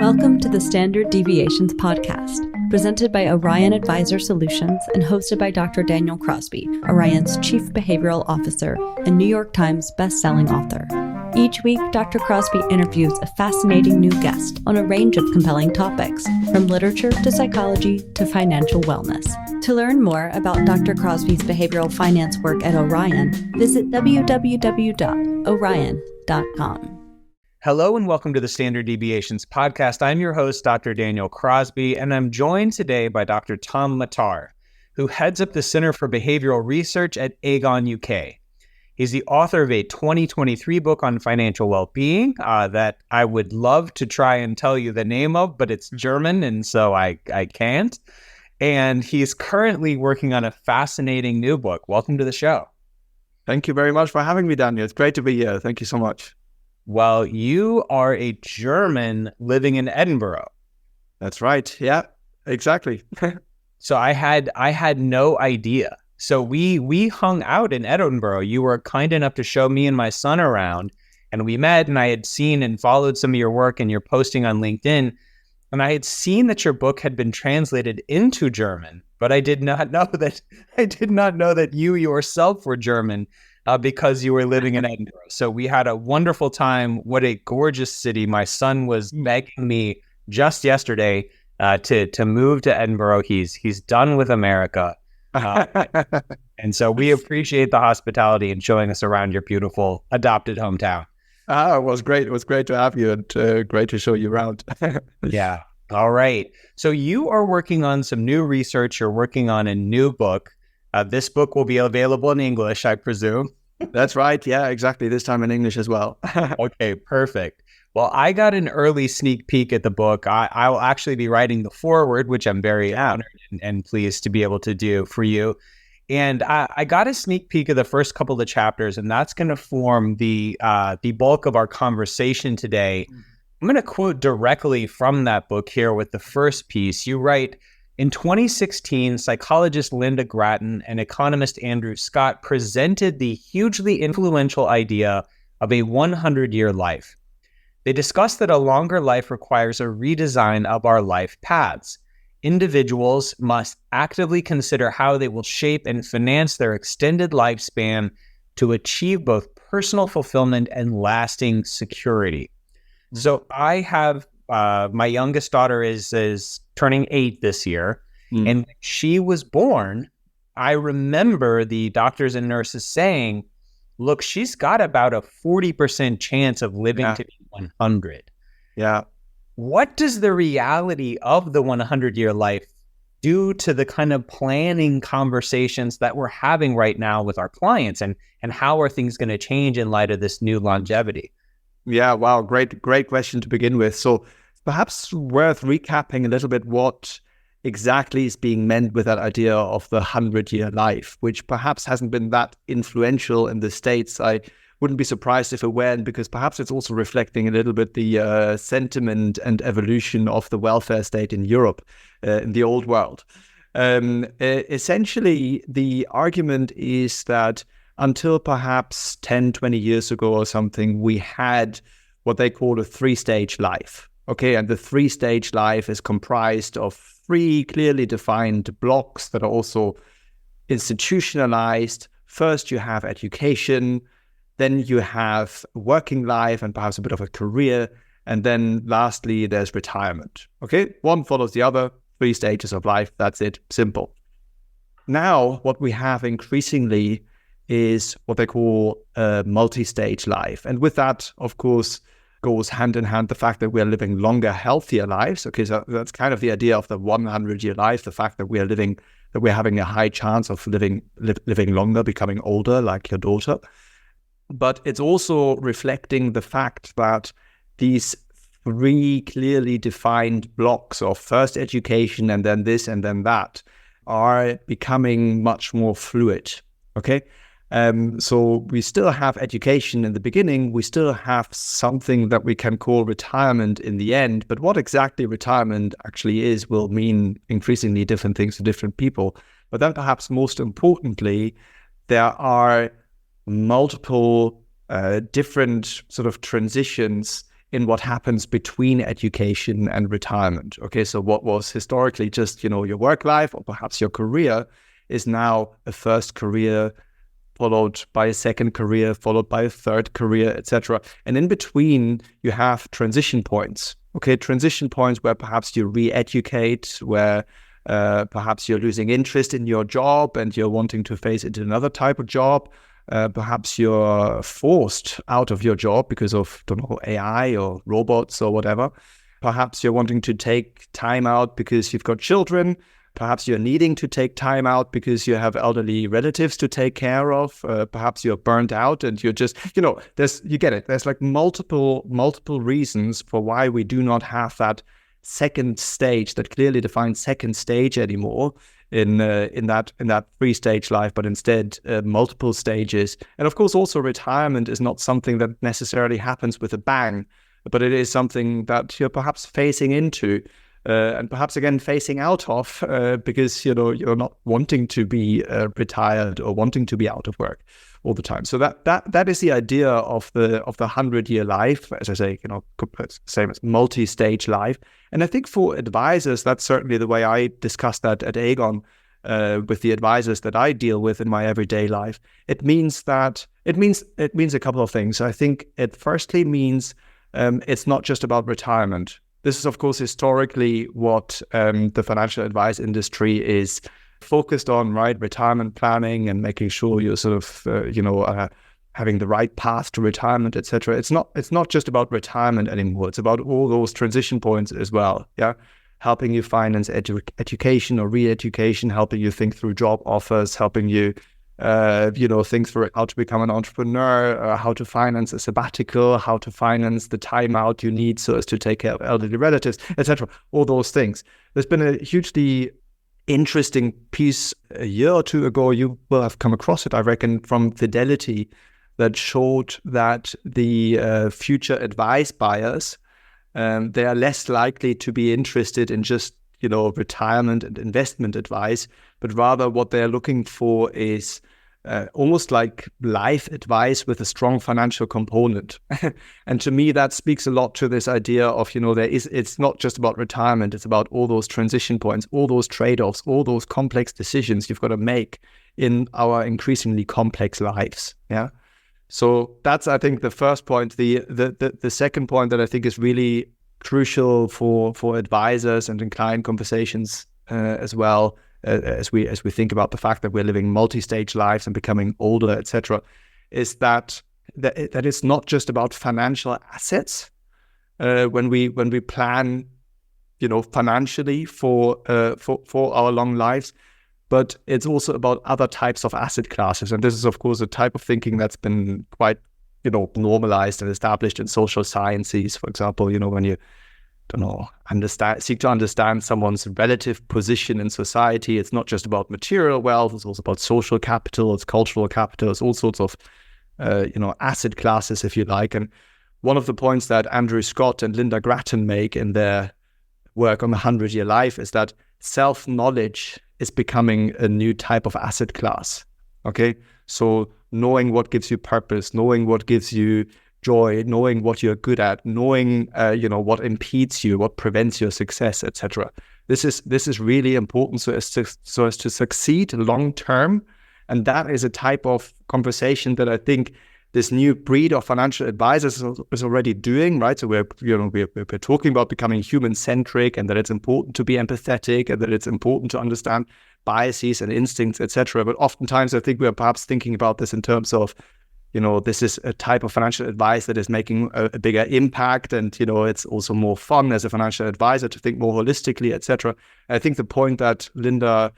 Welcome to the Standard Deviations podcast, presented by Orion Advisor Solutions and hosted by Dr. Daniel Crosby, Orion's Chief Behavioral Officer and New York Times best-selling author. Each week, Dr. Crosby interviews a fascinating new guest on a range of compelling topics, from literature to psychology to financial wellness. To learn more about Dr. Crosby's behavioral finance work at Orion, visit www.orion.com. Hello and welcome to the Standard Deviations podcast. I'm your host, Dr. Daniel Crosby, and I'm joined today by Dr. Tom Mathar, who heads up the Center for Behavioural Research at Aegon UK. He's the author of a 2023 book on financial well-being that I would love to try and tell you the name of, but it's German, and so I can't. And he's currently working on a fascinating new book. Welcome to the show. Thank you very much for having me, Daniel. It's great to be here. Thank you so much. Well, you are a German living in Edinburgh. That's right. Yeah, exactly. So I had no idea. So we hung out in Edinburgh. You were kind enough to show me and my son around, and we met, and I had seen and followed some of your work and your posting on LinkedIn, and I had seen that your book had been translated into German, but I did not know that you yourself were German. Because you were living in Edinburgh. So we had a wonderful time. What a gorgeous city. My son was begging me just yesterday to move to Edinburgh. He's done with America. And so we appreciate the hospitality and showing us around your beautiful adopted hometown. It was great. It was great to have you and great to show you around. Yeah. All right. So you are working on some new research. You're working on a new book. This book will be available in English, I presume. That's right. Yeah, exactly. This time in English as well. Okay, perfect. Well, I got an early sneak peek at the book. I will actually be writing the foreword, which I'm very honored and pleased to be able to do for you. And I got a sneak peek of the first couple of chapters, and that's going to form the bulk of our conversation today. I'm going to quote directly from that book here with the first piece. You write, in 2016, psychologist Linda Grattan and economist Andrew Scott presented the hugely influential idea of a 100-year life. They discussed that a longer life requires a redesign of our life paths. Individuals must actively consider how they will shape and finance their extended lifespan to achieve both personal fulfillment and lasting security. So I have my youngest daughter is turning 8 this year. And when she was born, I remember the doctors and nurses saying, look, she's got about a 40% chance of living to be 100. Yeah. What does the reality of the 100-year life do to the kind of planning conversations that we're having right now with our clients? And how are things going to change in light of this new longevity? Yeah, wow, great question to begin with. So perhaps worth recapping a little bit what exactly is being meant with that idea of the 100-year life, which perhaps hasn't been that influential in the States. I wouldn't be surprised if it were, because perhaps it's also reflecting a little bit the sentiment and evolution of the welfare state in Europe, in the old world. Essentially, the argument is that until perhaps 10, 20 years ago or something, we had what they call a 3-stage life. Okay, and the 3-stage life is comprised of 3 clearly defined blocks that are also institutionalized. First, you have education, then you have working life and perhaps a bit of a career, and then lastly, there's retirement. Okay, one follows the other, 3 stages of life, that's it, simple. Now, what we have increasingly is what they call a multi-stage life. And with that, of course, goes hand in hand the fact that we're living longer, healthier lives. Okay, so that's kind of the idea of the 100-year life, the fact that we're having a high chance of living longer, becoming older, like your daughter. But it's also reflecting the fact that these 3 clearly defined blocks of first education and then this and then that are becoming much more fluid. Okay. So we still have education in the beginning, we still have something that we can call retirement in the end, but what exactly retirement actually is will mean increasingly different things to different people. But then perhaps most importantly, there are multiple different sort of transitions in what happens between education and retirement. Okay, so what was historically just, your work life or perhaps your career is now a first career, followed by a second career, followed by a third career, etc. And in between, you have transition points. Okay, transition points where perhaps you re-educate, where perhaps you're losing interest in your job and you're wanting to phase into another type of job. Perhaps you're forced out of your job because of, AI or robots or whatever. Perhaps you're wanting to take time out because you've got children. Perhaps you're needing to take time out because you have elderly relatives to take care of. Perhaps you're burnt out and you're just, you get it. There's like multiple reasons for why we do not have that second stage, that clearly defined second stage anymore in that 3-stage life, but instead multiple stages. And of course, also retirement is not something that necessarily happens with a bang, but it is something that you're perhaps phasing into. And perhaps again phasing out of because you're not wanting to be retired or wanting to be out of work all the time. So that is the idea of the 100-year life, as I say, same as multi-stage life. And I think for advisors, that's certainly the way I discuss that at Aegon with the advisors that I deal with in my everyday life. It means a couple of things. I think it firstly means it's not just about retirement. This is, of course, historically what the financial advice industry is focused on, right? Retirement planning and making sure you're sort of, having the right path to retirement, etc. It's not just about retirement anymore. It's about all those transition points as well. Yeah, helping you finance education or re-education, helping you think through job offers, helping you think through how to become an entrepreneur, how to finance a sabbatical, how to finance the time out you need so as to take care of elderly relatives, etc. All those things. There's been a hugely interesting piece a year or two ago, you will have come across it, I reckon, from Fidelity, that showed that the future advice buyers, they are less likely to be interested in just retirement and investment advice, but rather what they're looking for is almost like life advice with a strong financial component. And to me, that speaks a lot to this idea of, it's not just about retirement, it's about all those transition points, all those trade-offs, all those complex decisions you've got to make in our increasingly complex lives. Yeah. So that's, I think, the first point. The second point that I think is really crucial for advisors and in client conversations as well, as we think about the fact that we're living multi-stage lives and becoming older, etc., is that it's not just about financial assets when we plan, financially for our long lives, but it's also about other types of asset classes. And this is, of course, a type of thinking that's been quite normalized and established in social sciences. For example, when you seek to understand someone's relative position in society, it's not just about material wealth, it's also about social capital, it's cultural capital, it's all sorts of asset classes, if you like. And one of the points that Andrew Scott and Linda Grattan make in their work on the 100-year life is that self-knowledge is becoming a new type of asset class. Okay, so knowing what gives you purpose, knowing what gives you joy, knowing what you're good at, knowing what impedes you, what prevents your success, etc. This is really important so as to succeed long term, and that is a type of conversation that I think this new breed of financial advisors is already doing, right? So we're talking about becoming human-centric, and that it's important to be empathetic, and that it's important to understand biases and instincts, etc. But oftentimes, I think we're perhaps thinking about this in terms of, this is a type of financial advice that is making a bigger impact, and it's also more fun as a financial advisor to think more holistically, etc. I think the point that Linda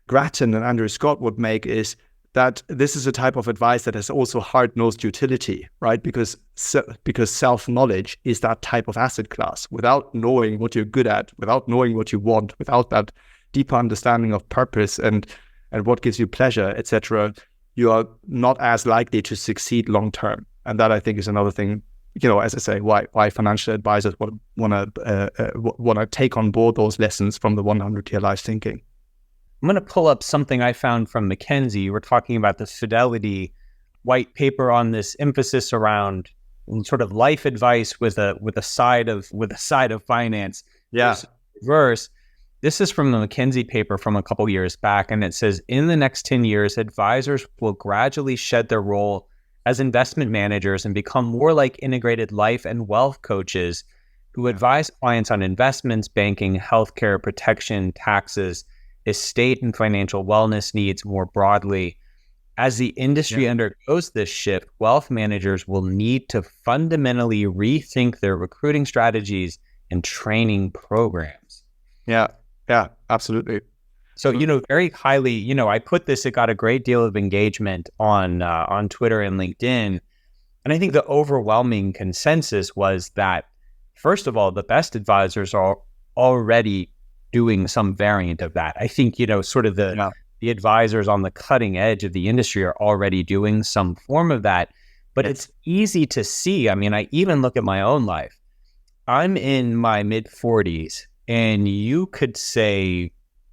Grattan and Andrew Scott would make is that this is a type of advice that has also hard-nosed utility, right? Because self-knowledge is that type of asset class. Without knowing what you're good at, without knowing what you want, without that deeper understanding of purpose and what gives you pleasure, etc., you are not as likely to succeed long-term. And that, I think, is another thing, as I say, why financial advisors want to take on board those lessons from the 100-year life thinking. I'm going to pull up something I found from McKinsey. We're talking about the Fidelity white paper on this emphasis around sort of life advice with a side of finance. Yeah. Reverse. This is from the McKinsey paper from a couple years back, and it says in the next 10 years, advisors will gradually shed their role as investment managers and become more like integrated life and wealth coaches who advise clients on investments, banking, healthcare, protection, taxes, estate, and financial wellness needs more broadly. As the industry undergoes this shift, wealth managers will need to fundamentally rethink their recruiting strategies and training programs. Yeah, absolutely. So, very highly, I put this, it got a great deal of engagement on Twitter and LinkedIn. And I think the overwhelming consensus was that, first of all, the best advisors are already doing some variant of that. I think, sort of the advisors on the cutting edge of the industry are already doing some form of that. But it's easy to see. I mean, I even look at my own life. I'm in my mid-40s, and you could say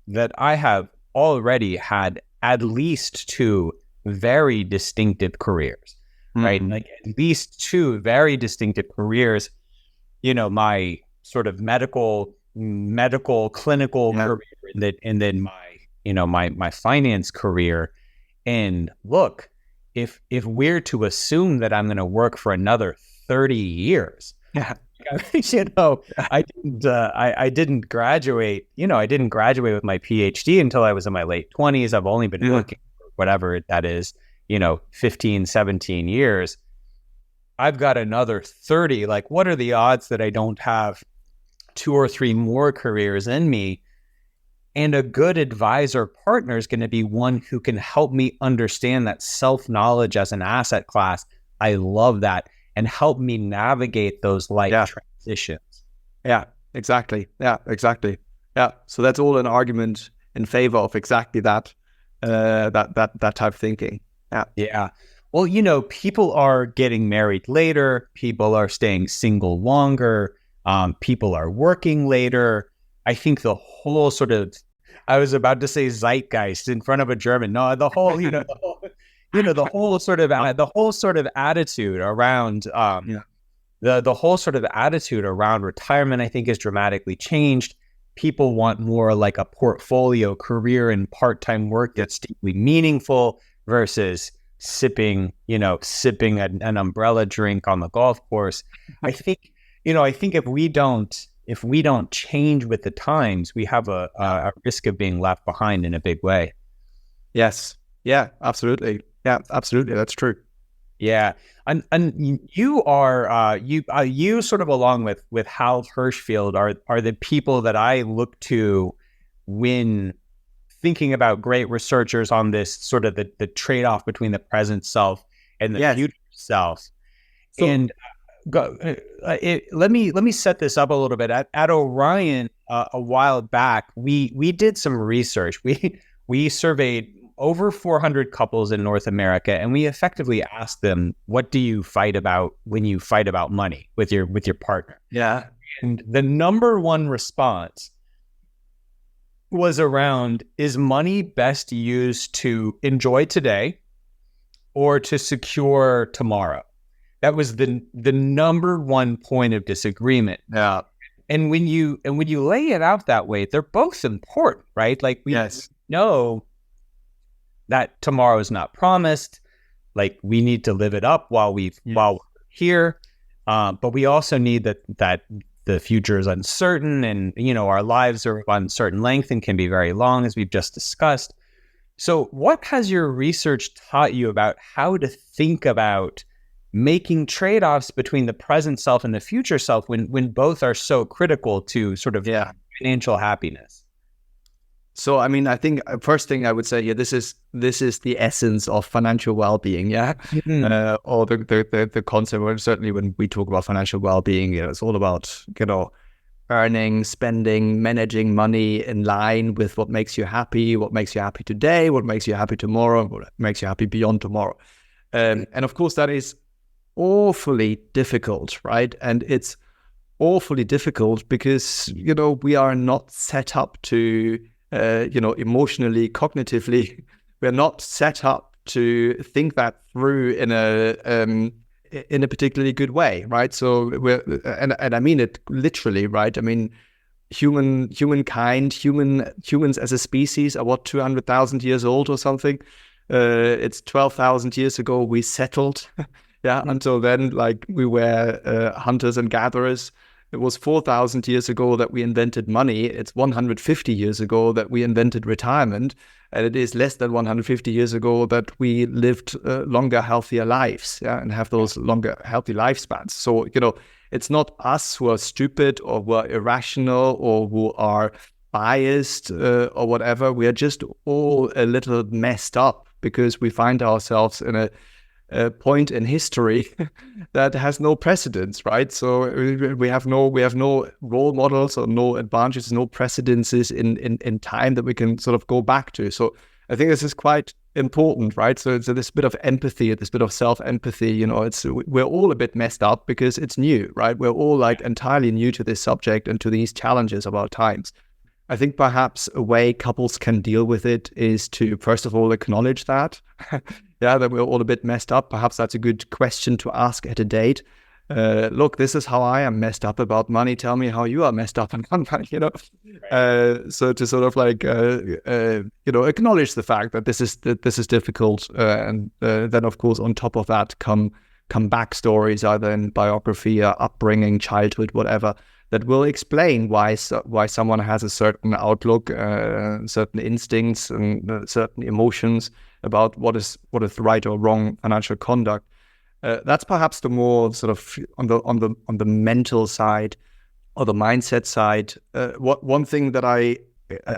that I have already had at least two very distinctive careers, right? Like at least two very distinctive careers. My sort of medical clinical career, and then my finance career. And look, if we're to assume that I'm going to work for another 30 years, I didn't graduate. I didn't graduate with my PhD until I was in my late 20s. I've only been working for whatever that is, 15, 17 years. I've got another 30. Like, what are the odds that I don't have 2 or 3 more careers in me? And a good advisor partner is going to be one who can help me understand that self-knowledge as an asset class. I love that. And help me navigate those life transitions. Yeah, exactly. Yeah. So that's all an argument in favor of exactly that type of thinking. Yeah. Well, people are getting married later. People are staying single longer. People are working later. I think the whole sort of, I was about to say zeitgeist in front of a German. No, the whole, the whole sort of attitude around, the whole sort of attitude around retirement, I think, has dramatically changed. People want more like a portfolio career and part-time work that's deeply meaningful versus sipping an umbrella drink on the golf course. I think if we don't change with the times, we have a risk of being left behind in a big way. Yes. Yeah, absolutely. Yeah, absolutely. That's true. Yeah. And you are, you sort of along with Hal Hirschfield are the people that I look to when thinking about great researchers on this sort of the trade-off between the present self and the future self. So, and let me set this up a little bit. At Orion a while back, we did some research. We surveyed over 400 couples in North America, and we effectively asked them, "What do you fight about when you fight about money with your partner?" Yeah, and the number one response was around: is money best used to enjoy today or to secure tomorrow? That was the number one point of disagreement. Yeah. And when you lay it out that way, they're both important, right? Like we know that tomorrow is not promised. Like we need to live it up while we're here. But we also need that the future is uncertain, and our lives are of uncertain length and can be very long, as we've just discussed. So what has your research taught you about how to think about making trade-offs between the present self and the future self when both are so critical to sort of financial happiness? So, I mean, I think first thing I would say, this is the essence of financial well-being, or the concept. Well, certainly, when we talk about financial well-being, it's all about earning, spending, managing money in line with what makes you happy today, what makes you happy tomorrow, what makes you happy beyond tomorrow. And of course, that is awfully difficult, right? And it's awfully difficult because we are not set up to emotionally, cognitively, we're not set up to think that through in in a particularly good way, right? So and I mean it literally, right? I mean, humans as a species are 200,000 years old or something. It's 12,000 years ago we settled. Until then, like, we were hunters and gatherers. It was 4,000 years ago that we invented money. It's 150 years ago that we invented retirement. And it is less than 150 years ago that we lived longer, healthier lives, and have those longer, healthy lifespans. So, it's not us who are stupid or who are irrational or who are biased or whatever. We are just all a little messed up because we find ourselves in a point in history that has no precedence, right? So we have no role models or no advantages, no precedences in time that we can sort of go back to. So I think this is quite important, right? So it's this bit of empathy, this bit of self-empathy. We're all a bit messed up because it's new, right? We're all like entirely new to this subject and to these challenges of our times. I think perhaps a way couples can deal with it is to, first of all, acknowledge that, that we're all a bit messed up. Perhaps that's a good question to ask at a date. Look, this is how I am messed up about money. Tell me how you are messed up about money, Right. So to sort of like, acknowledge the fact that this is difficult. And then, of course, on top of that come backstories, either in biography or upbringing, childhood, whatever, that will explain why someone has a certain outlook, certain instincts, and certain emotions about what is right or wrong financial conduct. That's perhaps the more sort of on the mental side or the mindset side. One thing that I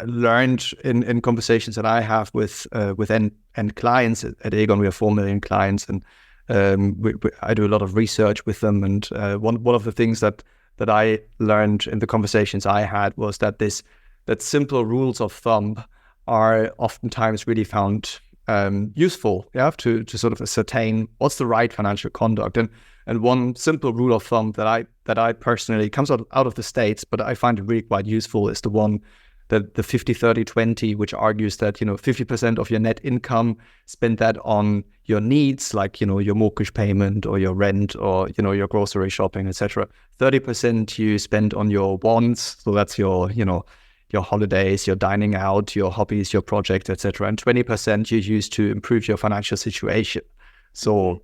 learned in conversations that I have with end clients at Aegon, we have 4 million clients, and I do a lot of research with them. And one of the things that I learned in the conversations I had was that simple rules of thumb are oftentimes really found useful, to sort of ascertain what's the right financial conduct. And one simple rule of thumb that I personally comes out of the States, but I find it really quite useful, is the one that the 50-30-20, which argues that 50% of your net income, spend that on your needs, like your mortgage payment or your rent or your grocery shopping, etc. 30% you spend on your wants, so that's your holidays, your dining out, your hobbies, your projects, etc. And 20% you use to improve your financial situation. So,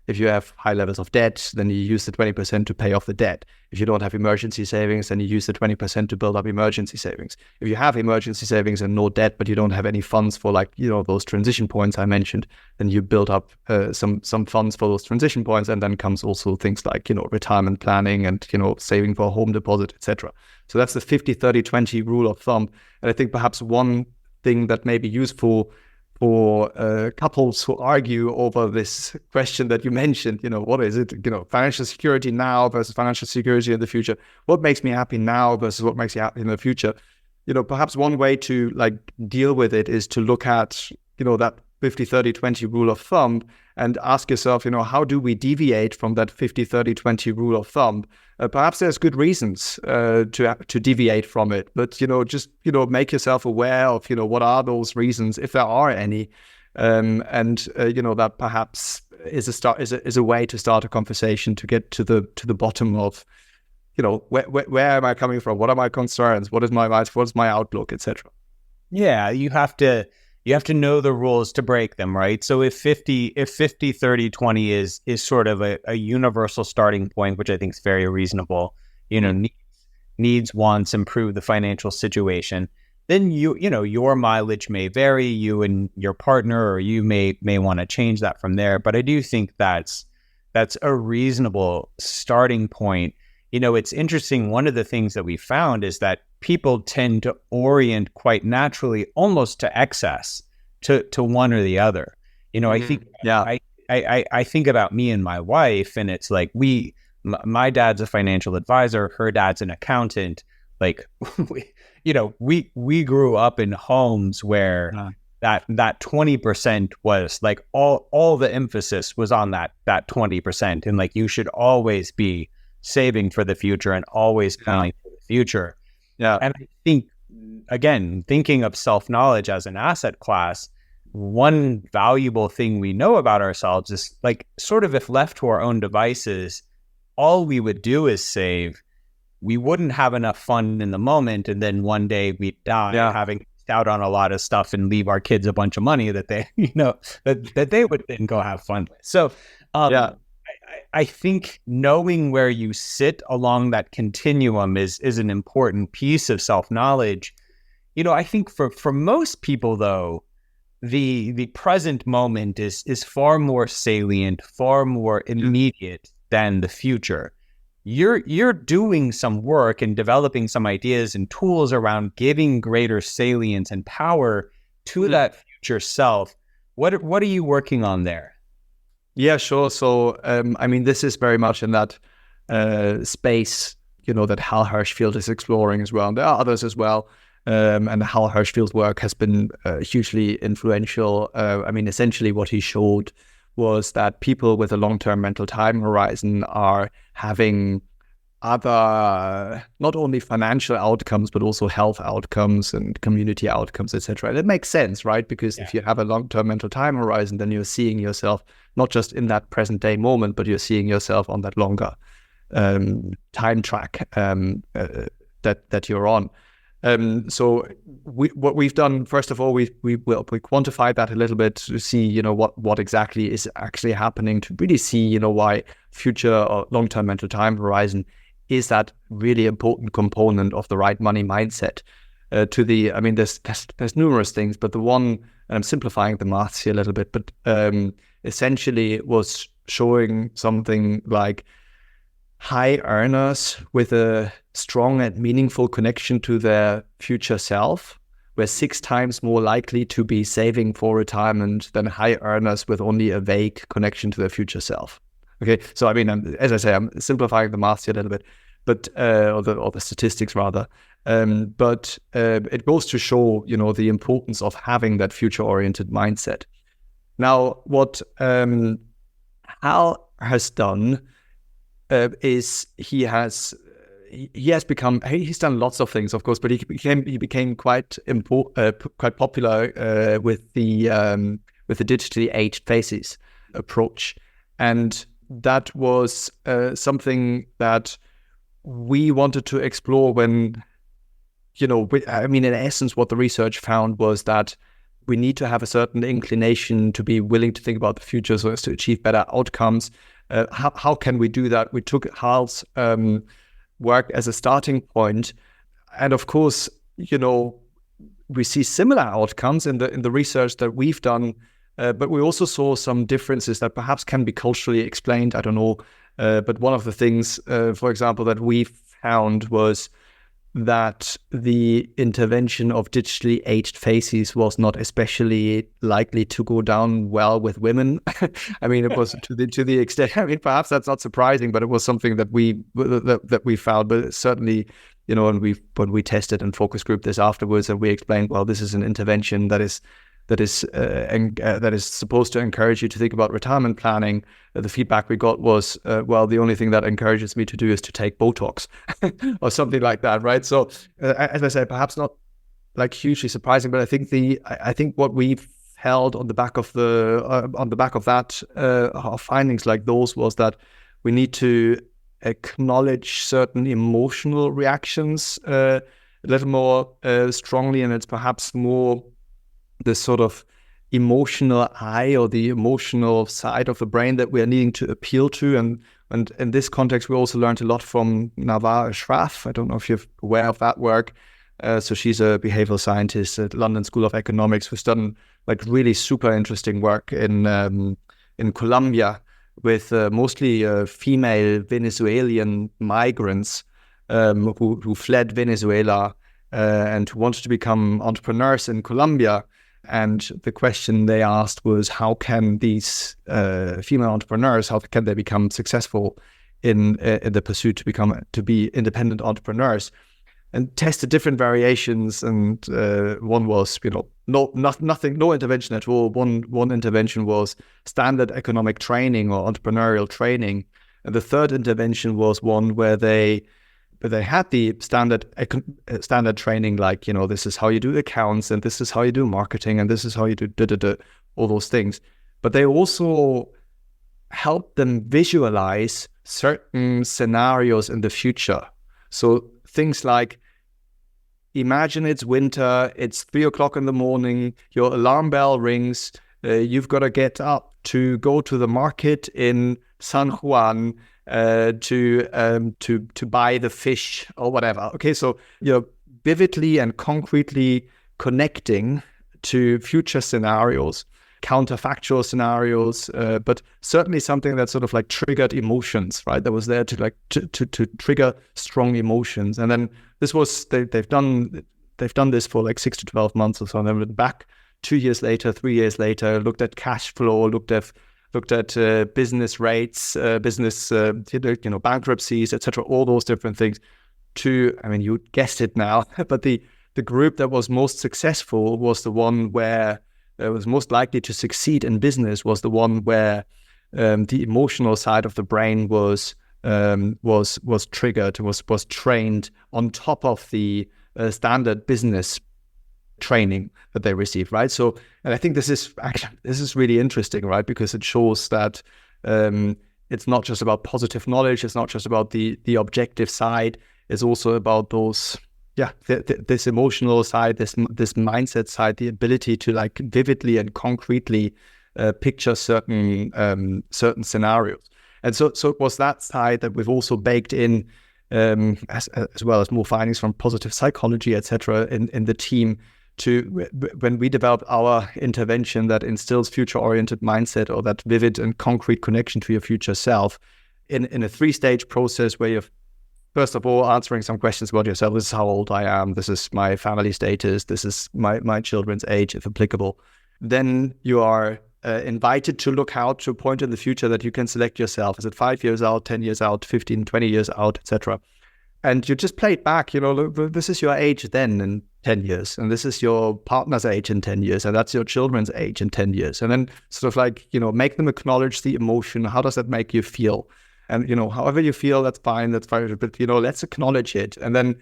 if you have high levels of debt, then you use the 20% to pay off the debt. If you don't have emergency savings, then you use the 20% to build up emergency savings. If you have emergency savings and no debt, but you don't have any funds for those transition points I mentioned, then you build up some funds for those transition points. And then comes also things like, retirement planning and, saving for a home deposit, etc. So that's the 50-30-20 rule of thumb. And I think perhaps one thing that may be useful for couples who argue over this question that you mentioned, what is it, financial security now versus financial security in the future? What makes me happy now versus what makes you happy in the future? Perhaps one way to deal with it is to look at, that 50-30-20 rule of thumb and ask yourself, how do we deviate from that 50-30-20 rule of thumb? Perhaps there's good reasons to deviate from it, but just make yourself aware of what are those reasons, if there are any, and that perhaps is a way to start a conversation to get to the bottom of where am I coming from, what are my concerns, what is my outlook, etc. Yeah, you have to know the rules to break them, right? So if 50-30-20 is sort of a universal starting point, which I think is very reasonable, needs, wants, improve the financial situation, then your mileage may vary, you and your partner, or you may want to change that from there. But I do think that's a reasonable starting point. It's interesting. One of the things that we found is that people tend to orient quite naturally almost to excess, to one or the other. I think, I think about me and my wife, and it's like my dad's a financial advisor, her dad's an accountant. Like we grew up in homes where that 20% was like all the emphasis was on that 20%, and like you should always be saving for the future and always planning for the future. Yeah. And I think, again, thinking of self-knowledge as an asset class, one valuable thing we know about ourselves is, like, sort of if left to our own devices, all we would do is save. We wouldn't have enough fun in the moment, and then one day we'd die having missed out on a lot of stuff and leave our kids a bunch of money that they, that they would then go have fun with. So, I think knowing where you sit along that continuum is an important piece of self-knowledge. I think for most people, though, the present moment is far more salient, far more immediate than the future. You're doing some work and developing some ideas and tools around giving greater salience and power to that future self. What are you working on there? Yeah, sure. So, this is very much in that space, that Hal Hershfield is exploring as well. And there are others as well. And Hal Hershfield's work has been hugely influential. Essentially what he showed was that people with a long-term mental time horizon are having other, not only financial outcomes, but also health outcomes and community outcomes, etc. And it makes sense, right? Because if you have a long-term mental time horizon, then you're seeing yourself not just in that present day moment, but you're seeing yourself on that longer time track that you're on. So what we've done, first of all, we quantified that a little bit to see, what exactly is actually happening, to really see, why future or long-term mental time horizon is that really important component of the right money mindset. There's numerous things, but the one, and I'm simplifying the maths here a little bit, but essentially it was showing something like high earners with a strong and meaningful connection to their future self were 6 times more likely to be saving for retirement than high earners with only a vague connection to their future self. Okay, so as I say, I'm simplifying the maths here a little bit, but or the statistics rather. But it goes to show, the importance of having that future-oriented mindset. Now, what Hal has done is he's done lots of things, of course, but he became quite popular with the digitally aged faces approach, and that was something that we wanted to explore when, in essence, what the research found was that we need to have a certain inclination to be willing to think about the future so as to achieve better outcomes. How can we do that? We took Hal's work as a starting point, and of course, we see similar outcomes in the research that we've done, but we also saw some differences that perhaps can be culturally explained. I don't know, but one of the things, for example, that we found was that the intervention of digitally aged faces was not especially likely to go down well with women. It was to the extent. Perhaps that's not surprising, but it was something that we found. But certainly, and when we tested and focus grouped this afterwards, and we explained, well, this is an intervention that is supposed to encourage you to think about retirement planning. The feedback we got was, the only thing that encourages me to do is to take Botox or something like that, right? So, as I said, perhaps not like hugely surprising, but I think what we've held on the back of that our findings like those was that we need to acknowledge certain emotional reactions a little more strongly, and it's perhaps more this sort of emotional eye or the emotional side of the brain that we are needing to appeal to. And in this context, we also learned a lot from Nawar Ashraf. I don't know if you're aware of that work. So she's a behavioral scientist at London School of Economics who's done like really super interesting work in Colombia with mostly female Venezuelan migrants who fled Venezuela and who wanted to become entrepreneurs in Colombia. And the question they asked was, how can these female entrepreneurs, how can they become successful in the pursuit to be independent entrepreneurs? And tested different variations. And one was, no intervention at all. One intervention was standard economic training or entrepreneurial training. And the third intervention was one where they they had the standard training, like, this is how you do accounts, and this is how you do marketing, and this is how you do all those things. But they also helped them visualize certain scenarios in the future. So things like, imagine it's winter, it's 3:00 in the morning, your alarm bell rings, you've got to get up to go to the market in San Juan to buy the fish or whatever. Okay, so vividly and concretely connecting to future scenarios, counterfactual scenarios, but certainly something that sort of like triggered emotions, right? That was there to trigger strong emotions. And then they've done this for like 6 to 12 months or so, and then went back 2 years later, 3 years later, looked at cash flow, looked at business rates, business bankruptcies, etc., all those different things. You guessed it now, but the group that was most successful was the one where was most likely to succeed in business, was the one where the emotional side of the brain was triggered, was trained on top of the standard business training that they received, right? So, and I think this is really interesting, right? Because it shows that it's not just about positive knowledge, it's not just about the objective side, it's also about those, this emotional side, this mindset side, the ability to like vividly and concretely picture certain scenarios. And so it was that side that we've also baked in, as well as more findings from positive psychology, etc., in the team, to when we develop our intervention that instills future-oriented mindset, or that vivid and concrete connection to your future self, in a 3-stage process where you're first of all answering some questions about yourself. This is how old I am. This is my family status. This is my children's age, if applicable. Then you are invited to look out to a point in the future that you can select yourself. Is it 5 years out, 10 years out, 15, 20 years out, etc.? And you just play it back, look, this is your age then in 10 years, and this is your partner's age in 10 years, and that's your children's age in 10 years. And then sort of like, make them acknowledge the emotion. How does that make you feel? And, however you feel, that's fine, but, let's acknowledge it. And then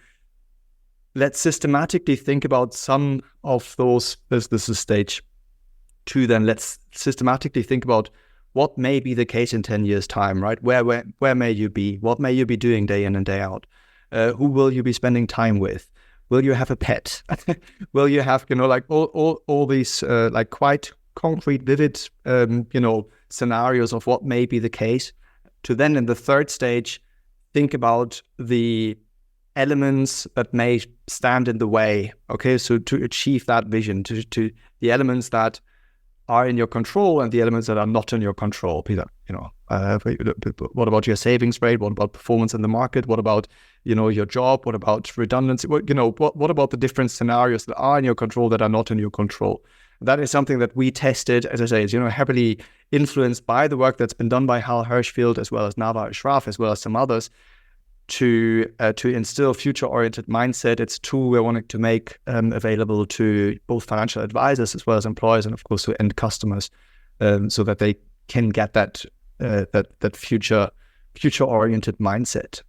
let's systematically think about some of those, this is stage 2, then let's systematically think about what may be the case in 10 years' time, right? Where may you be? What may you be doing day in and day out? Who will you be spending time with? Will you have a pet? Will you have, like all these like quite concrete, vivid, scenarios of what may be the case? To then in the 3rd stage, think about the elements that may stand in the way. Okay, so to achieve that vision, to the elements that are in your control and the elements that are not in your control. Peter, what about your savings rate? What about performance in the market? What about, your job? What about redundancy? What about the different scenarios that are in your control that are not in your control? That is something that we tested, as I say, is, heavily influenced by the work that's been done by Hal Hirschfield, as well as Nava Ashraf, as well as some others, to instill future-oriented mindset. It's a tool we're wanting to make available to both financial advisors as well as employers, and of course to end customers, so that they can get that future-oriented mindset.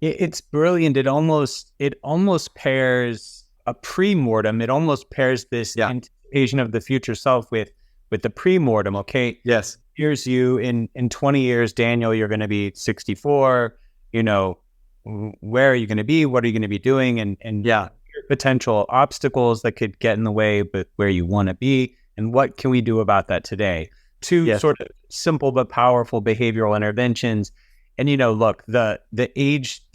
It's brilliant. It almost pairs a pre-mortem. It almost pairs this anticipation of the future self with the pre-mortem. Okay. Yes. Here's you in 20 years, Daniel. You're going to be 64. Where are you going to be? What are you going to be doing? And potential obstacles that could get in the way, but where you want to be, and what can we do about that today? Two sort of simple but powerful behavioral interventions. And look, the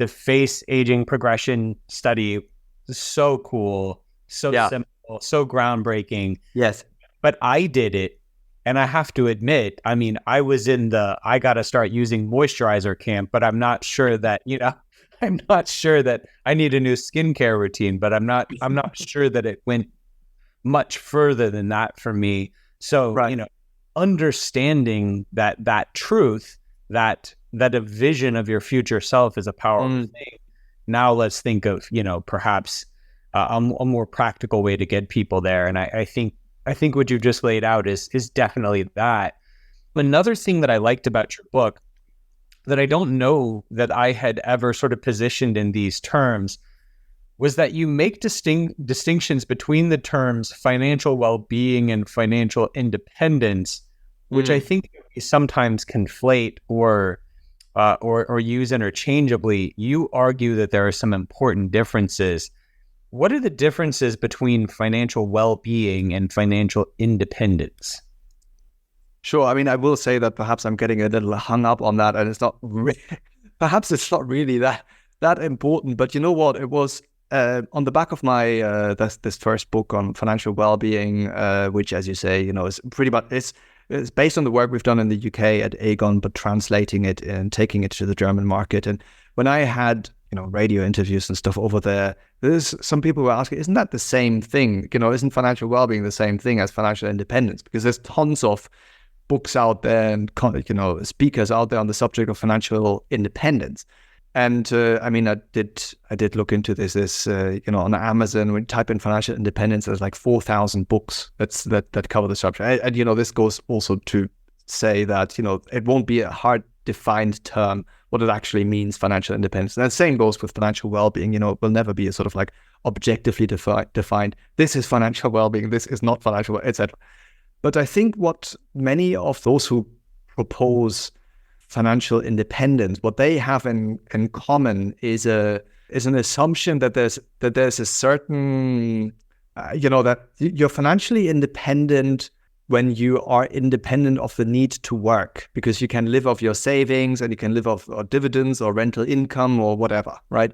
face aging progression study is so cool, so simple, so groundbreaking. Yes, but I did it, and I have to admit, I was in the I got to start using moisturizer camp, but I'm not sure that I'm not sure that I need a new skincare routine, but I'm not sure that it went much further than that for me. So, understanding that truth, that a vision of your future self is a powerful thing. Now let's think of, perhaps a more practical way to get people there. And I think what you just laid out is definitely that. Another thing that I liked about your book, that I don't know that I had ever sort of positioned in these terms was that you make distinctions between the terms financial well-being and financial independence, which I think we sometimes conflate or use interchangeably. You argue that there are some important differences. What are the differences between financial well-being and financial independence? Sure. I mean, I will say that perhaps I'm getting a little hung up on that, and it's not perhaps it's not really that important. But you know what? It was on the back of my this first book on financial well-being, which, as you say, is pretty much it's based on the work we've done in the UK at Aegon, but translating it and taking it to the German market. And when I had radio interviews and stuff over there's some people who are asking, isn't that the same thing? Isn't financial well-being the same thing as financial independence? Because there's tons of books out there and speakers out there on the subject of financial independence. And I mean, I did look into this. On Amazon, when you type in financial independence, there's like 4,000 books that cover the subject. And this goes also to say that it won't be a hard defined term what it actually means, financial independence. And the same goes with financial well-being. It will never be a sort of like objectively defined. This is financial well-being. This is not financial, etc. But I think what many of those who propose financial independence, what they have in common is an assumption that there's a certain, that you're financially independent when you are independent of the need to work, because you can live off your savings and you can live off dividends or rental income or whatever, right?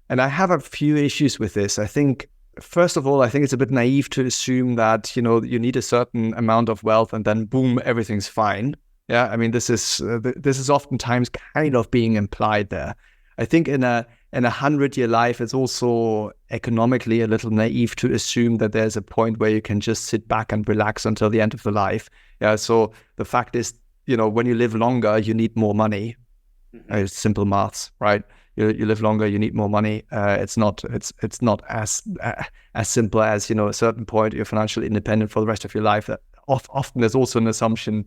And I have a few issues with this. I think, first of all, I think it's a bit naive to assume that, you need a certain amount of wealth and then boom, everything's fine. Yeah, I mean, this is oftentimes kind of being implied there. I think in a 100-year life, it's also economically a little naive to assume that there's a point where you can just sit back and relax until the end of the life. Yeah, so the fact is, when you live longer, you need more money. It's simple maths, right? You live longer, you need more money. It's not as simple as a certain point you're financially independent for the rest of your life. That often there's also an assumption.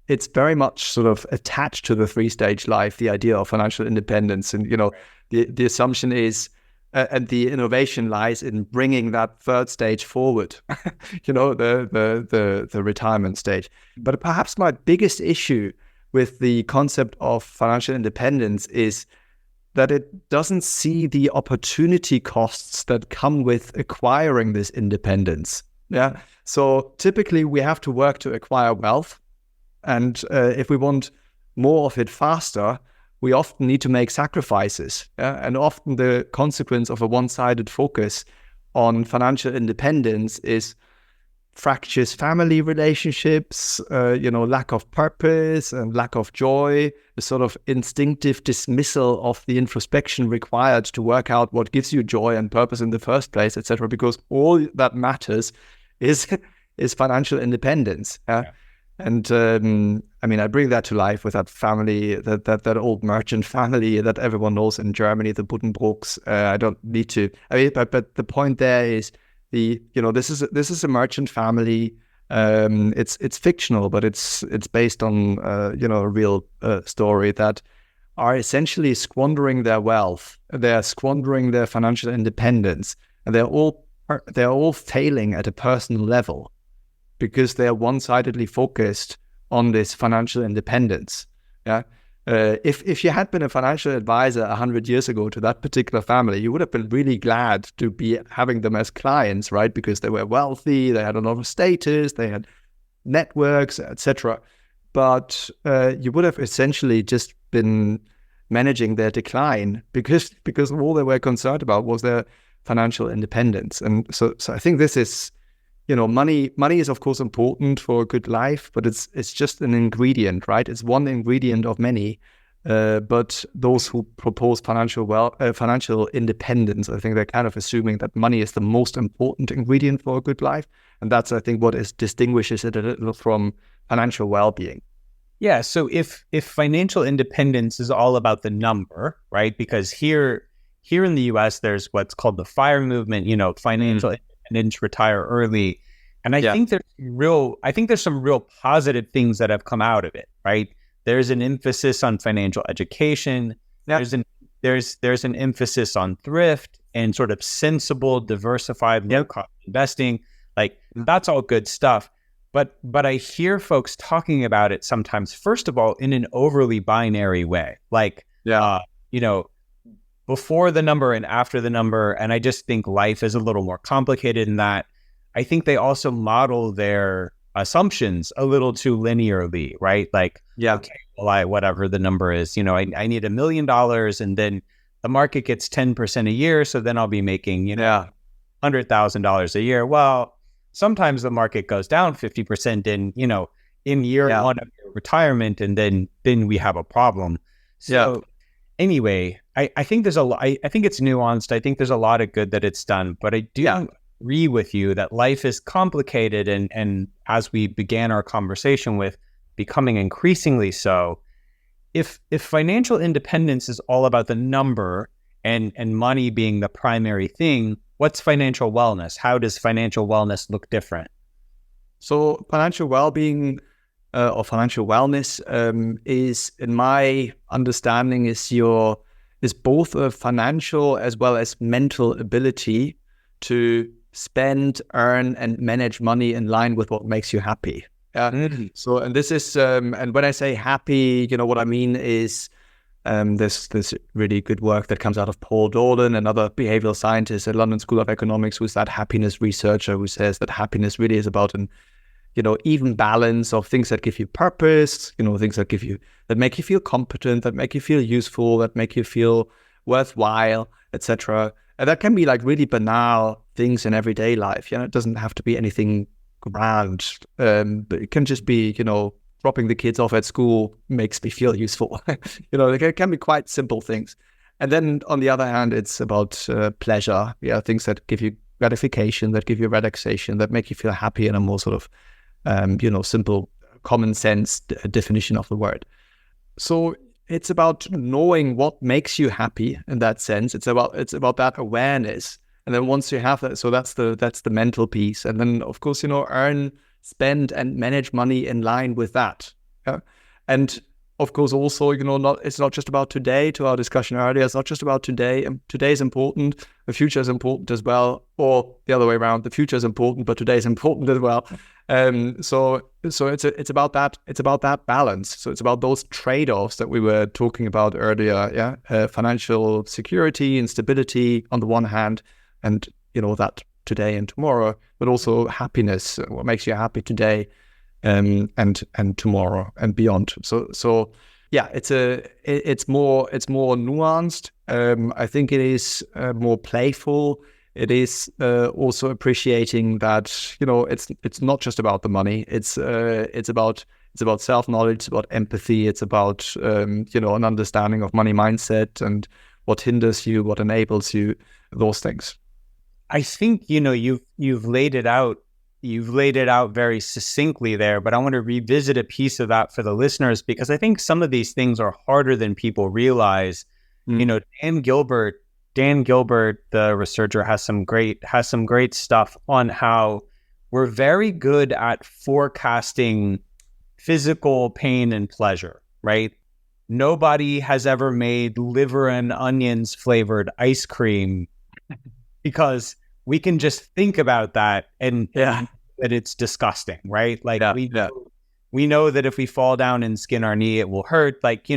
It's very much sort of attached to the 3-stage life, the idea of financial independence, and the assumption is, and the innovation lies in bringing that third stage forward, the retirement stage. But perhaps my biggest issue with the concept of financial independence is that it doesn't see the opportunity costs that come with acquiring this independence. Yeah. So typically we have to work to acquire wealth. And if we want more of it faster, we often need to make sacrifices. Yeah? And often the consequence of a one-sided focus on financial independence is fractious family relationships, lack of purpose and lack of joy, the sort of instinctive dismissal of the introspection required to work out what gives you joy and purpose in the first place, etc. Because all that matters is financial independence. Yeah? And I bring that to life with that family, that old merchant family that everyone knows in Germany, the Buddenbrooks. I don't need to. But the point there is this is a merchant family. It's fictional, but it's based on a real story that are essentially squandering their wealth. They're squandering their financial independence, and they're all failing at a personal level, because they are one-sidedly focused on this financial independence. Yeah, if you had been a financial advisor 100 years ago to that particular family, you would have been really glad to be having them as clients, right? Because they were wealthy, they had a lot of status, they had networks, etc. But you would have essentially just been managing their decline because all they were concerned about was their financial independence. And so I think this is. Money is of course important for a good life, but it's just an ingredient, right? It's one ingredient of many. But those who propose financial independence, I think they're kind of assuming that money is the most important ingredient for a good life, and that's, I think, what distinguishes it a little from financial well-being. Yeah. So if financial independence is all about the number, right? Because here in the U.S. there's what's called the FIRE movement. Financial independence, retire early. And I think there's some real positive things that have come out of it, right? There's an emphasis on financial education. Yeah. There's an emphasis on thrift and sort of sensible, diversified, low-cost investing. Like, that's all good stuff. But I hear folks talking about it sometimes, first of all, in an overly binary way. Like, before the number and after the number. And I just think life is a little more complicated in that. I think they also model their assumptions a little too linearly, right? Like, okay, well, whatever the number is, I need $1 million, and then the market gets 10% a year. So then I'll be making, $100,000 a year. Well, sometimes the market goes down 50% in year one of your retirement, and then we have a problem. So anyway, I think there's I think it's nuanced. I think there's a lot of good that it's done, but I do agree with you that life is complicated, and as we began our conversation with, becoming increasingly so. If financial independence is all about the number and money being the primary thing, what's financial wellness? How does financial wellness look different? So financial well-being or financial wellness is, in my understanding, is both a financial as well as mental ability to spend, earn, and manage money in line with what makes you happy. So, and this is, and when I say happy, what I mean is there's really good work that comes out of Paul Dolan, another behavioral scientist at London School of Economics, who's that happiness researcher, who says that happiness really is about an even balance of things that give you purpose, things that make you feel competent, that make you feel useful, that make you feel worthwhile, etc. And that can be like really banal things in everyday life. It doesn't have to be anything grand, but it can just be, dropping the kids off at school makes me feel useful. It can be quite simple things. And then on the other hand, it's about pleasure. Things that give you gratification, that give you relaxation, that make you feel happy in a more sort of simple, common sense definition of the word. So it's about knowing what makes you happy in that sense. It's about that awareness. And then once you have that, so that's the mental piece. And then, of course, earn, spend, and manage money in line with that. And of course, also, it's not just about today. To our discussion earlier, it's not just about today. Today is important. The future is important as well, or the other way around. The future is important, but today is important as well. So it's about that. It's about that balance. So it's about those trade-offs that we were talking about earlier. Financial security and stability on the one hand, and that today and tomorrow, but also happiness. What makes you happy today? And tomorrow and beyond. So yeah, it's more nuanced. I think it is more playful. It is also appreciating that it's not just about the money. It's about self-knowledge. It's about empathy. It's about an understanding of money mindset and what hinders you, what enables you, those things. I think you've laid it out. You've laid it out very succinctly there, but I want to revisit a piece of that for the listeners, because I think some of these things are harder than people realize. Dan Gilbert, the researcher, has some great stuff on how we're very good at forecasting physical pain and pleasure, right? Nobody has ever made liver and onions flavored ice cream because we can just think about that and that it's disgusting, right? Like we know that if we fall down and skin our knee, it will hurt. Like,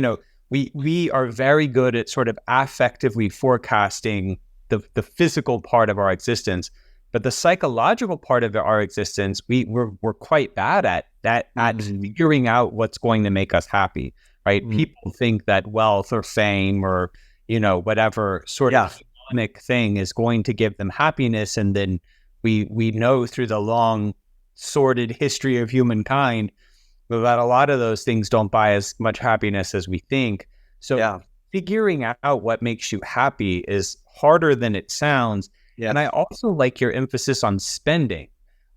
we are very good at sort of affectively forecasting the physical part of our existence, but the psychological part of our existence, we're quite bad at that, at figuring out what's going to make us happy, right? People think that wealth or fame or, whatever sort of thing is going to give them happiness, and then we know through the long sordid history of humankind that a lot of those things don't buy as much happiness as we think. So figuring out what makes you happy is harder than it sounds. And I also like your emphasis on spending.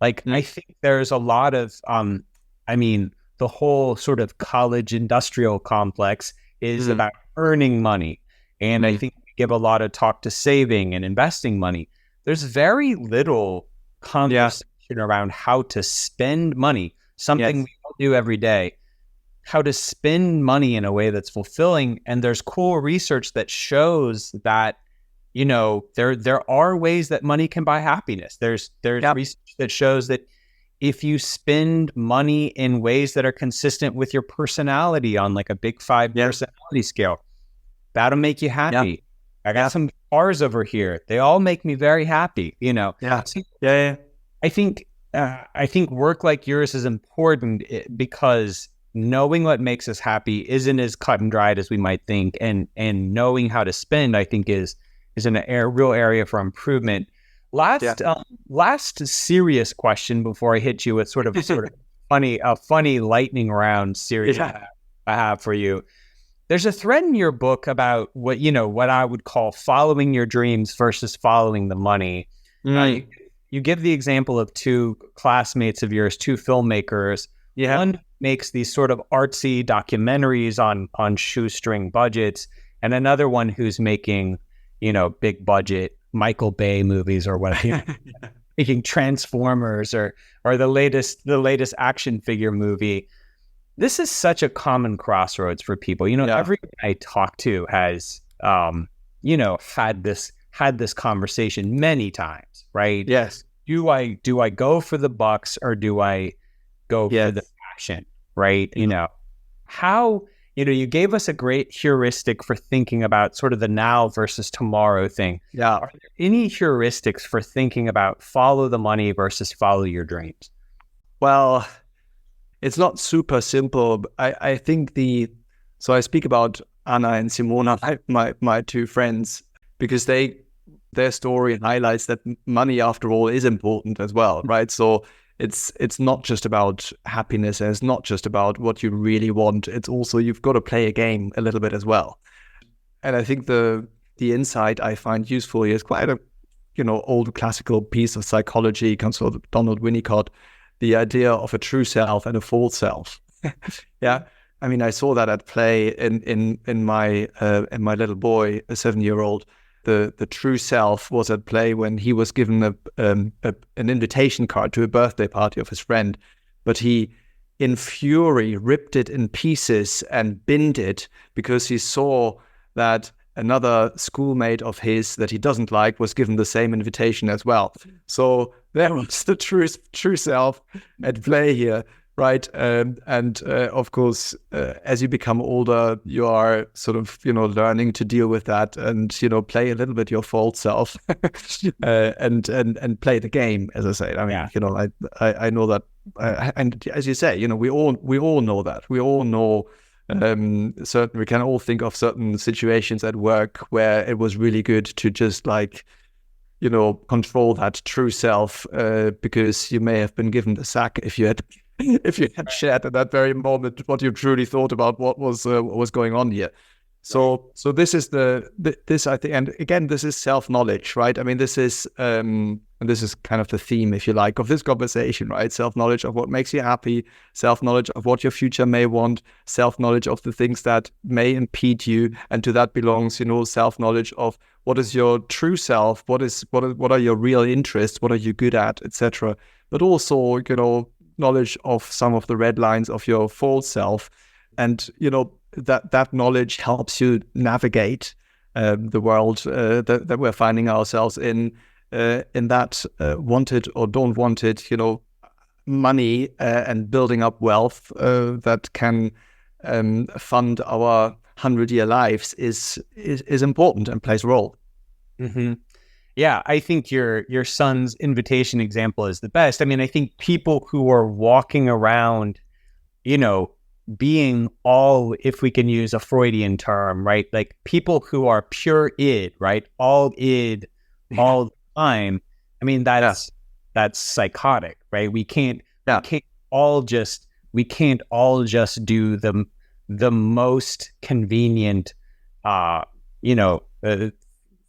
Like, I think there's a lot of the whole sort of college industrial complex is about earning money, and I think give a lot of talk to saving and investing money. There's very little conversation around how to spend money, something we all do every day. spend money in a way that's fulfilling. And there's cool research that shows that, there are ways that money can buy happiness. There's research that shows that if you spend money in ways that are consistent with your personality on like a big 5 personality scale, that'll make you happy. I got some cars over here. They all make me very happy, I think work like yours is important because knowing what makes us happy isn't as cut and dried as we might think. And knowing how to spend, I think is a real area for improvement. Last serious question before I hit you with sort of funny lightning round series I have for you. There's a thread in your book about what I would call following your dreams versus following the money. You give the example of two classmates of yours, two filmmakers. One makes these sort of artsy documentaries on shoestring budgets, and another one who's making big budget Michael Bay movies or whatever, making Transformers or the latest action figure movie. This is such a common crossroads for people. Everyone I talk to has had this conversation many times, right? Yes. Do I go for the bucks or do I go for the passion, right? How you gave us a great heuristic for thinking about sort of the now versus tomorrow thing. Yeah. Are there any heuristics for thinking about follow the money versus follow your dreams? Well, it's not super simple. I think so I speak about Anna and Simona, my two friends, because their story highlights that money, after all, is important as well, right? So it's not just about happiness, and it's not just about what you really want. It's also you've got to play a game a little bit as well. And I think the insight I find useful is quite a old classical piece of psychology, comes from Donald Winnicott, the idea of a true self and a false self. I mean, I saw that at play in my little boy, a 7-year-old. The true self was at play when he was given an invitation card to a birthday party of his friend, but he, in fury, ripped it in pieces and binned it because he saw that another schoolmate of his that he doesn't like was given the same invitation as well. So there was the true self at play here. Right. Of course, as you become older, you are sort of, learning to deal with that and, play a little bit your false self and play the game, as I say. I mean, I know that. And as you say, we all know that. We all know we can all think of certain situations at work where it was really good to just control that true self because you may have been given the sack if you had shared at that very moment what you truly thought about what was going on here. So this is this I think, and again, this is self-knowledge, right? I mean, this is kind of the theme, if you like, of this conversation, right? Self-knowledge of what makes you happy, self-knowledge of what your future may want, self-knowledge of the things that may impede you, and to that belongs, self-knowledge of what is your true self, what are your real interests, what are you good at, etc. But also, knowledge of some of the red lines of your false self, and that knowledge helps you navigate the world that we're finding ourselves in that wanted or don't want it, money and building up wealth that can fund our 100-year lives is important and plays a role. Mm-hmm. Yeah, I think your son's invitation example is the best. I mean, I think people who are walking around, being all, if we can use a Freudian term, right? Like people who are pure id, right? All id, all the time. I mean, that's psychotic, right? We can't all just do the most convenient,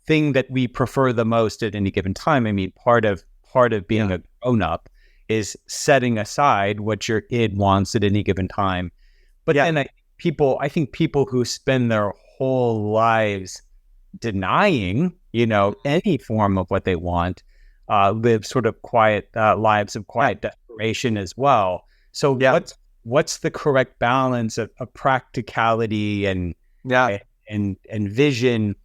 thing that we prefer the most at any given time. I mean, part of being a grown-up is setting aside what your id wants at any given time. But then I think people who spend their whole lives denying, any form of what they want, live sort of quiet lives of quiet desperation as well. So what's the correct balance of practicality and vision.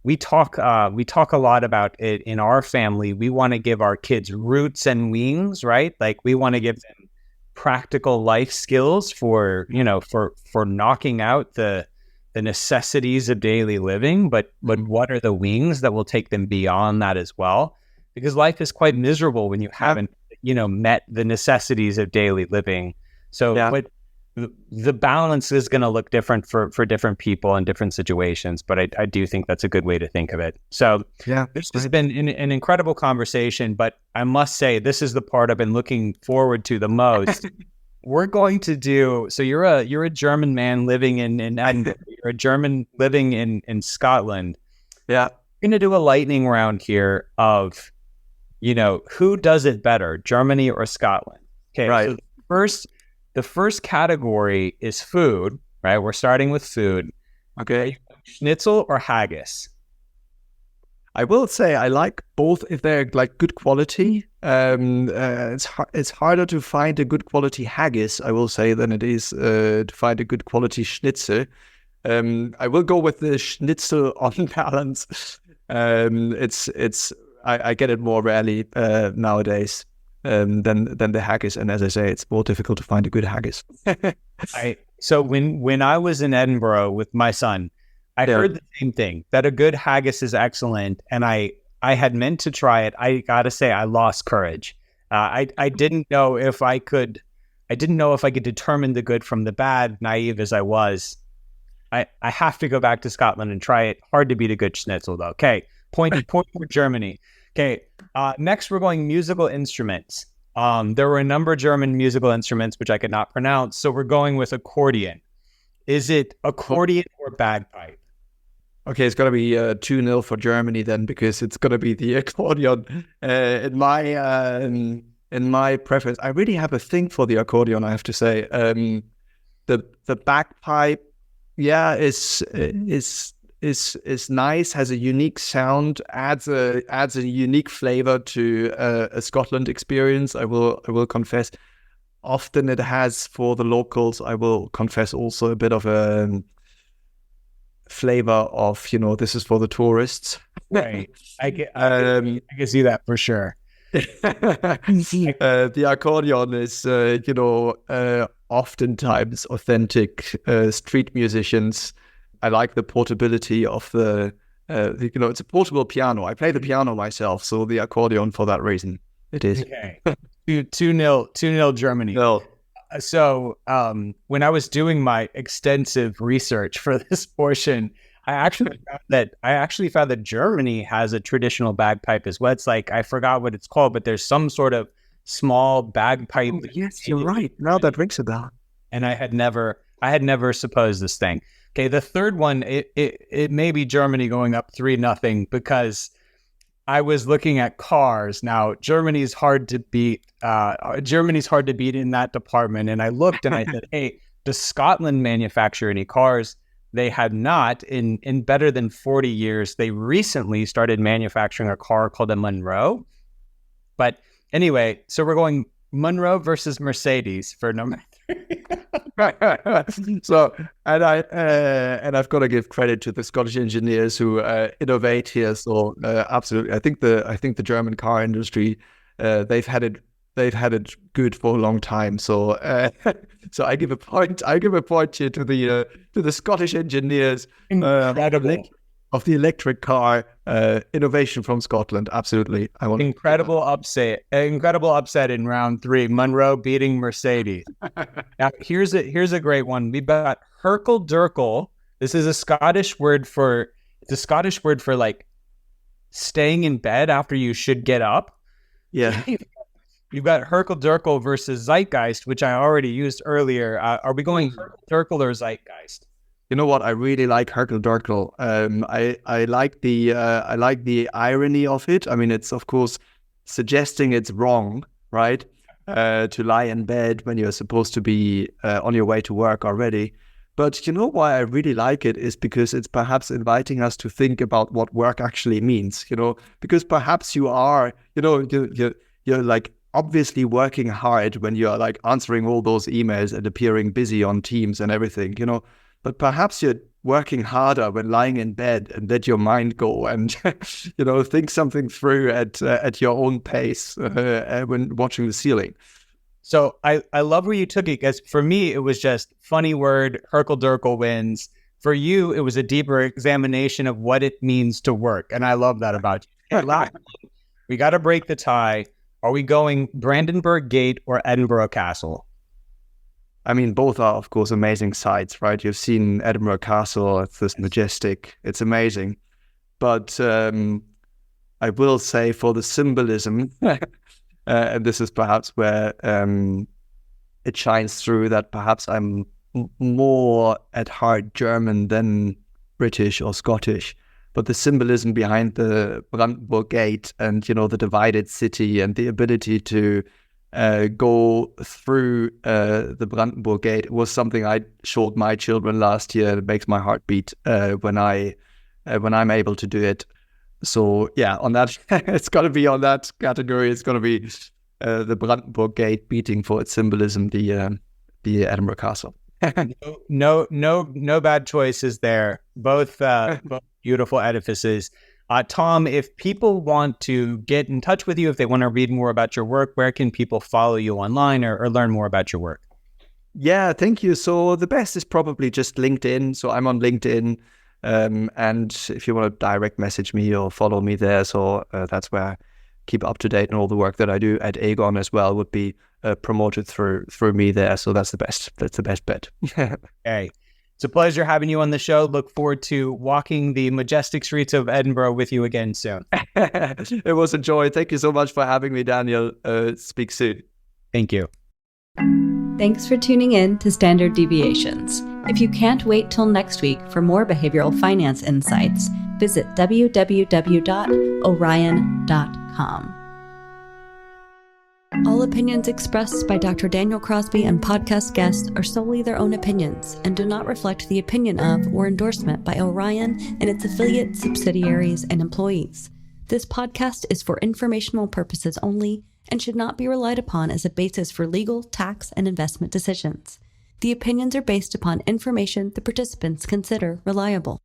We talk a lot about it in our family. We want to give our kids roots and wings, right? Like we want to give them practical life skills for knocking out the necessities of daily living, but what are the wings that will take them beyond that as well? Because life is quite miserable when you haven't met the necessities of daily living. So but the balance is going to look different for different people in different situations, but I do think that's a good way to think of it. So this has been an incredible conversation, but I must say this is the part I've been looking forward to the most. We're going to do, so you're a German man living in Edinburgh, you're a German living in Scotland. Yeah. We're going to do a lightning round here of, who does it better, Germany or Scotland? Okay. Right. So the first category is food, right? We're starting with food. Okay. Schnitzel or haggis? I will say I like both if they're like good quality. It's harder to find a good quality haggis, I will say, than it is to find a good quality schnitzel. I will go with the schnitzel on balance. I get it more rarely nowadays than the haggis, and as I say, it's more difficult to find a good haggis. So when I was in Edinburgh with my son, I heard the same thing, that a good haggis is excellent, and I had meant to try it. I gotta say, I lost courage. I didn't know if I could determine the good from the bad, naive as I was. I have to go back to Scotland and try it. Hard to beat a good schnitzel, though. Okay, point for Germany. Okay, next we're going musical instruments. There were a number of German musical instruments which I could not pronounce, so we're going with accordion. Is it accordion or bagpipe? Okay, it's got to be 2-0 for Germany then, because it's going to be the accordion. In my preference, I really have a thing for the accordion, I have to say. The bagpipe, is nice, has a unique sound, adds a unique flavor to a Scotland experience. I will confess. Often it has, for the locals, I will confess, also a bit of a flavor of, this is for the tourists. Right. I can see that for sure. The accordion is, oftentimes authentic street musicians. I like the portability of it's a portable piano. I play the piano myself, so the accordion for that reason. It is. Okay. 2-0 Germany. No. So when I was doing my extensive research for this portion, I actually found that Germany has a traditional bagpipe as well. It's like, I forgot what it's called, but there's some sort of small bagpipe. Oh, yes, you're right. Now that rings a bell. And I had never supposed this thing. Okay, the third one, it may be Germany going up 3-0 because I was looking at cars. Now, Germany's hard to beat in that department. And I looked and I said, hey, does Scotland manufacture any cars? They had not. In better than 40 years. They recently started manufacturing a car called a Monroe. But anyway, so we're going Monroe versus Mercedes for number 3. So, and I've got to give credit to the Scottish engineers who innovate here. So, absolutely, I think the German car industry, they've had it good for a long time. So, so I give a point here to the Scottish engineers. Incredible. Of the electric car, innovation from Scotland. Absolutely. Incredible upset in round 3. Monroe beating Mercedes. Now, here's a great one. We've got Herkel-Durkel. This is a Scottish word for like staying in bed after you should get up. Yeah. You've got Herkel-Durkel versus Zeitgeist, which I already used earlier. Are we going Herkel-Durkel or Zeitgeist? You know what? I really like Herkel-Durkel. I like the irony of it. I mean, it's of course suggesting it's wrong, right? To lie in bed when you're supposed to be on your way to work already. But you know why I really like it is because it's perhaps inviting us to think about what work actually means. Because perhaps you are, you're like obviously working hard when you're like answering all those emails and appearing busy on Teams and everything, but perhaps you're working harder when lying in bed and let your mind go and, think something through at your own pace when watching the ceiling. So I love where you took it, because for me, it was just funny word, Herkel-Durkel wins. For you, it was a deeper examination of what it means to work. And I love that about you. We got to break the tie. Are we going Brandenburg Gate or Edinburgh Castle? I mean, both are, of course, amazing sites, right? You've seen Edinburgh Castle. It's this majestic. It's amazing. But I will say, for the symbolism, and this is perhaps where it shines through, that perhaps I'm more at heart German than British or Scottish. But the symbolism behind the Brandenburg Gate and, the divided city and the ability to go through the Brandenburg Gate was something I showed my children last year. It makes my heart beat when I'm able to do it. So yeah, on that, it's got to be on that category. It's going to be the Brandenburg Gate beating for its symbolism the Edinburgh Castle. No bad choices there. Both beautiful edifices. Tom, if people want to get in touch with you, if they want to read more about your work, where can people follow you online or learn more about your work? Yeah, thank you. So the best is probably just LinkedIn. So I'm on LinkedIn. And if you want to direct message me or follow me there, so that's where I keep up to date on all the work that I do at Aegon as well, would be promoted through me there. So that's the best bet. Hey, it's a pleasure having you on the show. Look forward to walking the majestic streets of Edinburgh with you again soon. It was a joy. Thank you so much for having me, Daniel. Speak soon. Thank you. Thanks for tuning in to Standard Deviations. If you can't wait till next week for more behavioral finance insights, visit www.orion.com. All opinions expressed by Dr. Daniel Crosby and podcast guests are solely their own opinions and do not reflect the opinion of or endorsement by Orion and its affiliates, subsidiaries, and employees. This podcast is for informational purposes only and should not be relied upon as a basis for legal, tax, and investment decisions. The opinions are based upon information the participants consider reliable.